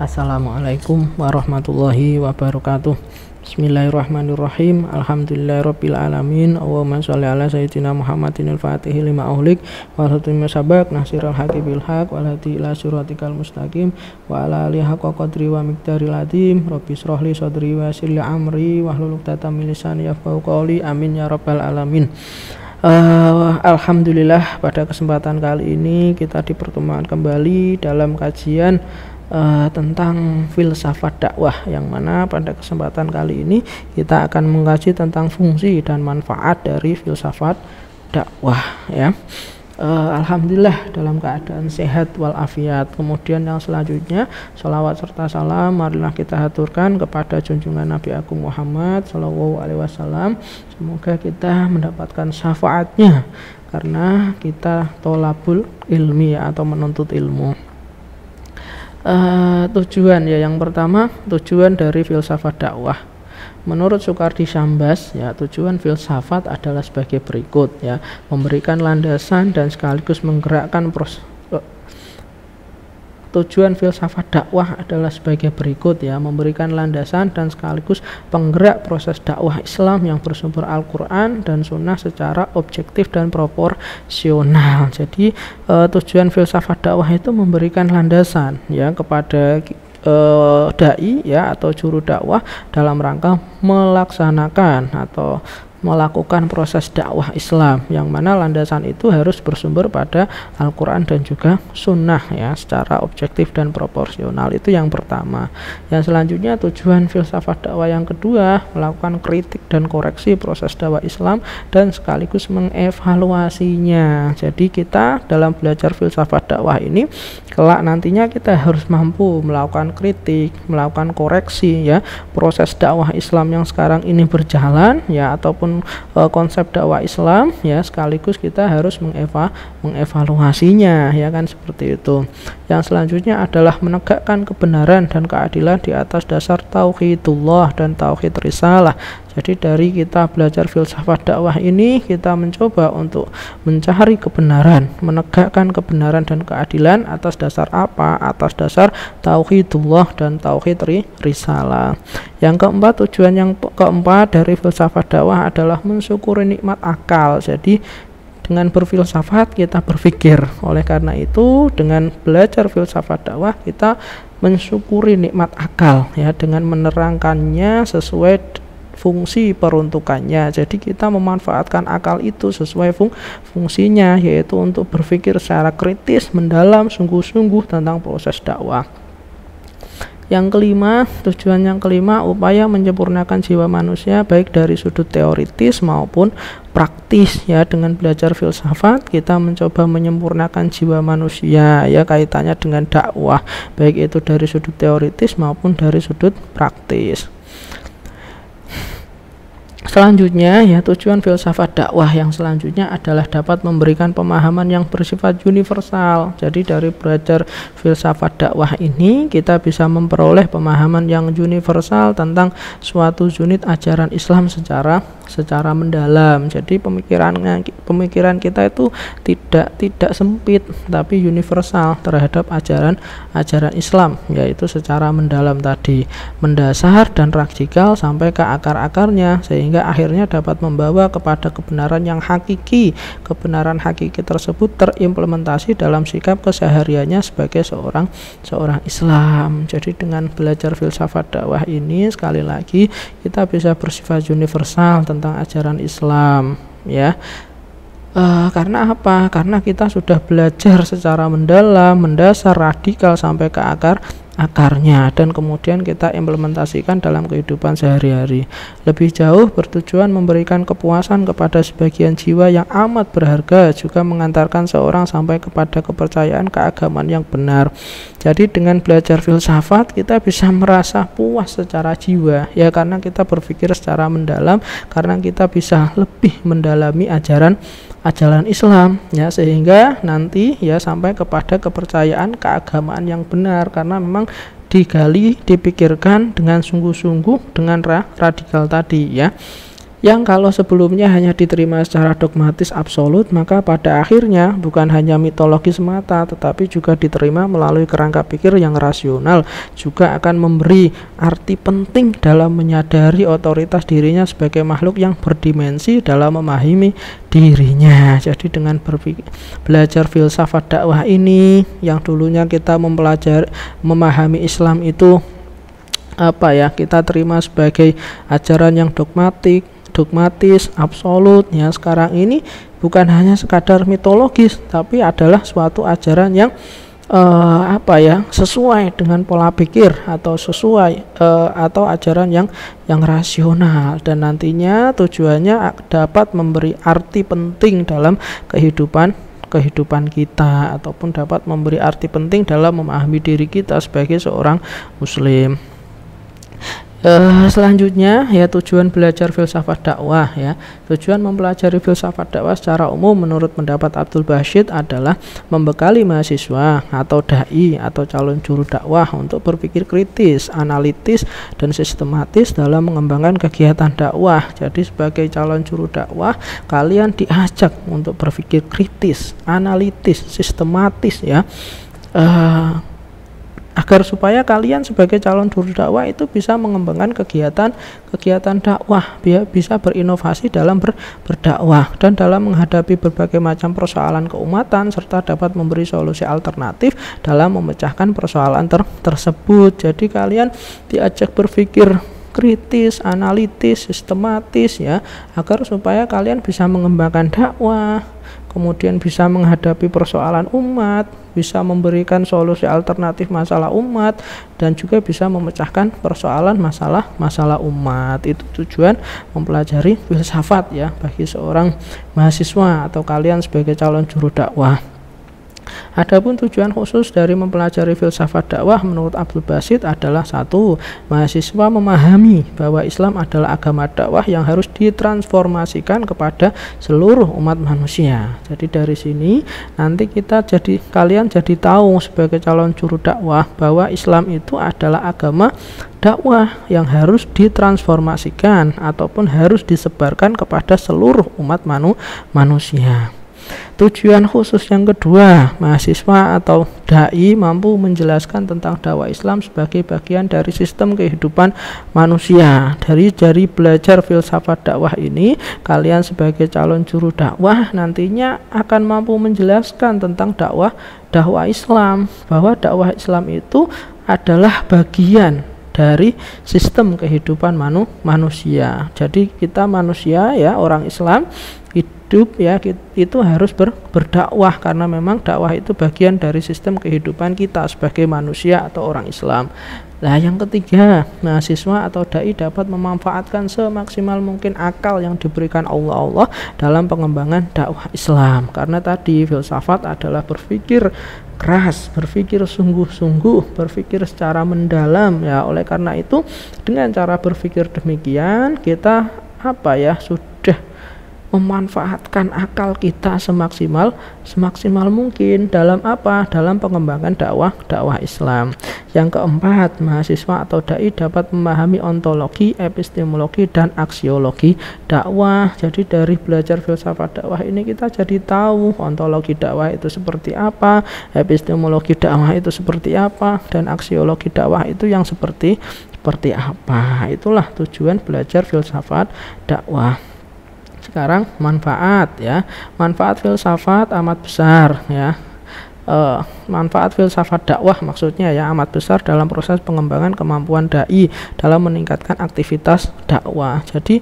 Assalamualaikum warahmatullahi wabarakatuh. Bismillahirrahmanirrahim. Alhamdulillahirabbil alamin. Allahumma shalli ala sayyidina Muhammadin al-Fatih lima uhlik wal khatimi sabaq nasirul haqqi bil haqq wal hadi ila siratikal mustaqim wa ala alihi haqqa qadri wa miqdaril azim. Rabbi shrah li sadri wa yassir li amri wahlul 'uqdatam min lisani yafqahu qawli. Amin ya rabbal alamin. Alhamdulillah, pada kesempatan kali ini kita dipertemukan kembali dalam kajian tentang filsafat dakwah, yang mana pada kesempatan kali ini kita akan mengkaji tentang fungsi dan manfaat dari filsafat dakwah, ya. Alhamdulillah dalam keadaan sehat walafiat. Kemudian yang selanjutnya, sholawat serta salam marilah kita haturkan kepada junjungan Nabi Agung Muhammad Sallallahu Alaihi Wasallam. Semoga kita mendapatkan syafaatnya karena kita tolabul ilmi atau menuntut ilmu. Tujuan, ya, yang pertama, tujuan dari filsafat dakwah. Menurut Soekardi Syambas, ya, tujuan filsafat adalah sebagai berikut, ya, memberikan landasan dan sekaligus menggerakkan proses. Tujuan filsafat dakwah adalah sebagai berikut, ya, memberikan landasan dan sekaligus penggerak proses dakwah Islam yang bersumber Al-Quran dan Sunnah secara objektif dan proporsional. Jadi tujuan filsafat dakwah itu memberikan landasan, ya, kepada dai, ya, atau juru dakwah dalam rangka melaksanakan atau melakukan proses dakwah Islam, yang mana landasan itu harus bersumber pada Al-Quran dan juga Sunnah, ya, secara objektif dan proporsional. Itu yang pertama. Yang selanjutnya, tujuan filsafat dakwah yang kedua, melakukan kritik dan koreksi proses dakwah Islam dan sekaligus mengevaluasinya. Jadi kita dalam belajar filsafat dakwah ini, kelak nantinya kita harus mampu melakukan kritik, melakukan koreksi, ya, proses dakwah Islam yang sekarang ini berjalan, ya, ataupun konsep dakwah Islam, ya, sekaligus kita harus mengevaluasinya, ya kan, seperti itu. Yang selanjutnya adalah menegakkan kebenaran dan keadilan di atas dasar tauhidullah dan tauhid risalah. Jadi dari kita belajar filsafat dakwah ini, kita mencoba untuk mencari kebenaran, menegakkan kebenaran dan keadilan atas dasar apa? Atas dasar tauhidullah dan tauhid risalah. Yang keempat, tujuan yang keempat dari filsafat dakwah adalah mensyukuri nikmat akal. Jadi dengan berfilsafat kita berpikir. Oleh karena itu, dengan belajar filsafat dakwah kita mensyukuri nikmat akal, ya, dengan menerangkannya sesuai fungsi peruntukannya. Jadi kita memanfaatkan akal itu sesuai fungsinya, yaitu untuk berpikir secara kritis, mendalam, sungguh-sungguh tentang proses dakwah. Yang kelima, tujuan yang kelima, upaya menyempurnakan jiwa manusia baik dari sudut teoritis maupun praktis, ya. Dengan belajar filsafat kita mencoba menyempurnakan jiwa manusia, ya, kaitannya dengan dakwah, baik itu dari sudut teoritis maupun dari sudut praktis. Selanjutnya, ya, tujuan filsafat dakwah yang selanjutnya adalah dapat memberikan pemahaman yang bersifat universal. Jadi dari belajar filsafat dakwah ini kita bisa memperoleh pemahaman yang universal tentang suatu unit ajaran Islam secara mendalam. Jadi pemikiran kita itu tidak sempit tapi universal terhadap ajaran Islam, yaitu secara mendalam tadi, mendasar dan radikal sampai ke akar-akarnya, sehingga akhirnya dapat membawa kepada kebenaran yang hakiki. Kebenaran hakiki tersebut terimplementasi dalam sikap kesehariannya sebagai seorang Islam. Jadi dengan belajar filsafat dakwah ini, sekali lagi kita bisa bersifat universal tentang ajaran Islam, ya. Karena apa? Karena kita sudah belajar secara mendalam, mendasar, radikal sampai ke akarnya, dan kemudian kita implementasikan dalam kehidupan sehari-hari. Lebih jauh bertujuan memberikan kepuasan kepada sebagian jiwa yang amat berharga, juga mengantarkan seorang sampai kepada kepercayaan keagamaan yang benar. Jadi dengan belajar filsafat kita bisa merasa puas secara jiwa, ya, karena kita berpikir secara mendalam, karena kita bisa lebih mendalami ajaran Islam, ya, sehingga nanti, ya, sampai kepada kepercayaan keagamaan yang benar, karena memang digali, dipikirkan dengan sungguh-sungguh, dengan radikal tadi, ya. yang kalau sebelumnya hanya diterima secara dogmatis absolut, maka pada akhirnya bukan hanya mitologi semata, tetapi juga diterima melalui kerangka pikir yang rasional, juga akan memberi arti penting dalam menyadari otoritas dirinya sebagai makhluk yang berdimensi dalam memahami dirinya. Jadi dengan belajar filsafat dakwah ini, yang dulunya kita memahami Islam itu kita terima sebagai ajaran yang dogmatis, absolut, ya sekarang ini bukan hanya sekadar mitologis, tapi adalah suatu ajaran yang sesuai dengan pola pikir atau sesuai atau ajaran yang rasional, dan nantinya tujuannya dapat memberi arti penting dalam kehidupan kita, ataupun dapat memberi arti penting dalam memahami diri kita sebagai seorang muslim. Selanjutnya ya, tujuan belajar filsafat dakwah ya. Tujuan mempelajari filsafat dakwah secara umum menurut pendapat Abdul Basit adalah membekali mahasiswa atau dai atau calon juru dakwah untuk berpikir kritis, analitis, dan sistematis dalam mengembangkan kegiatan dakwah. Jadi sebagai calon juru dakwah, kalian diajak untuk berpikir kritis, analitis, sistematis ya, agar supaya kalian sebagai calon juru dakwah itu bisa mengembangkan kegiatan dakwah, bisa berinovasi dalam berdakwah dan dalam menghadapi berbagai macam persoalan keumatan, serta dapat memberi solusi alternatif dalam memecahkan persoalan tersebut. Jadi kalian diajak berpikir kritis, analitis, sistematis ya, agar supaya kalian bisa mengembangkan dakwah, kemudian bisa menghadapi persoalan umat, bisa memberikan solusi alternatif masalah umat, dan juga bisa memecahkan persoalan masalah umat. Itu tujuan mempelajari filsafat ya bagi seorang mahasiswa atau kalian sebagai calon juru dakwah. Adapun tujuan khusus dari mempelajari filsafat dakwah menurut Abdul Basit adalah: 1. Mahasiswa memahami bahwa Islam adalah agama dakwah yang harus ditransformasikan kepada seluruh umat manusia. Jadi dari sini nanti kalian jadi tahu sebagai calon juru dakwah bahwa Islam itu adalah agama dakwah yang harus ditransformasikan ataupun harus disebarkan kepada seluruh umat manusia. Tujuan khusus yang kedua, mahasiswa atau dai mampu menjelaskan tentang dakwah Islam sebagai bagian dari sistem kehidupan manusia. Dari belajar filsafat dakwah ini, kalian sebagai calon juru dakwah nantinya akan mampu menjelaskan tentang dakwah Islam, bahwa dakwah Islam itu adalah bagian dari sistem kehidupan manusia. Jadi kita manusia ya, orang Islam hidup ya, itu harus berdakwah, karena memang dakwah itu bagian dari sistem kehidupan kita sebagai manusia atau orang Islam. Nah, yang ketiga, mahasiswa atau dai dapat memanfaatkan semaksimal mungkin akal yang diberikan Allah dalam pengembangan dakwah Islam. Karena tadi filsafat adalah berpikir keras, berpikir sungguh-sungguh, berpikir secara mendalam ya. Oleh karena itu, dengan cara berpikir demikian, kita sudah memanfaatkan akal kita semaksimal mungkin dalam pengembangan dakwah Islam. Yang keempat, mahasiswa atau dai dapat memahami ontologi, epistemologi, dan aksiologi dakwah. Jadi dari belajar filsafat dakwah ini kita jadi tahu ontologi dakwah itu seperti apa, epistemologi dakwah itu seperti apa, dan aksiologi dakwah itu yang seperti apa. Itulah tujuan belajar filsafat dakwah. Sekarang manfaat filsafat amat besar ya. Manfaat filsafat dakwah maksudnya ya amat besar dalam proses pengembangan kemampuan dai dalam meningkatkan aktivitas dakwah. Jadi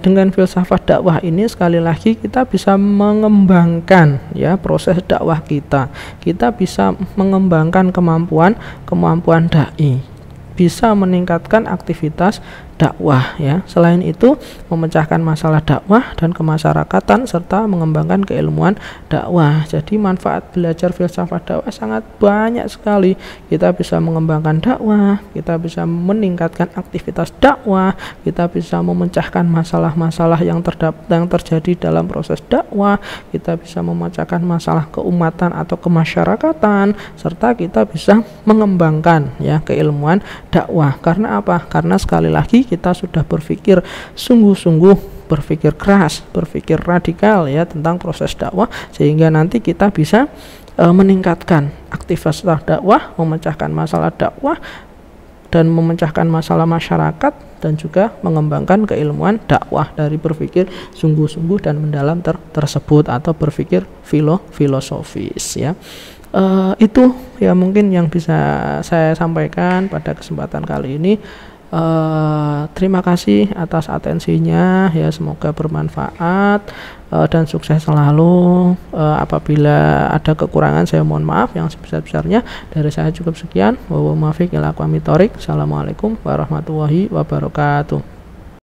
dengan filsafat dakwah ini sekali lagi kita bisa mengembangkan ya proses dakwah kita bisa mengembangkan kemampuan dai, bisa meningkatkan aktivitas dakwah ya. Selain itu, memecahkan masalah dakwah dan kemasyarakatan serta mengembangkan keilmuan dakwah. Jadi manfaat belajar filsafat dakwah sangat banyak sekali. Kita bisa mengembangkan dakwah, kita bisa meningkatkan aktivitas dakwah, kita bisa memecahkan masalah-masalah yang terjadi dalam proses dakwah, kita bisa memecahkan masalah keumatan atau kemasyarakatan, serta kita bisa mengembangkan ya keilmuan dakwah. Karena apa? Karena sekali lagi kita sudah berpikir sungguh-sungguh berpikir keras, berpikir radikal ya tentang proses dakwah, sehingga nanti kita bisa meningkatkan aktivitas dakwah, memecahkan masalah dakwah dan memecahkan masalah masyarakat, dan juga mengembangkan keilmuan dakwah dari berpikir sungguh-sungguh dan mendalam tersebut, atau berpikir filosofis ya. Itu ya mungkin yang bisa saya sampaikan pada kesempatan kali ini. Terima kasih atas atensinya ya, semoga bermanfaat dan sukses selalu. Apabila ada kekurangan saya mohon maaf yang sebesar-besarnya. Dari saya cukup sekian. Assalamualaikum warahmatullahi wabarakatuh.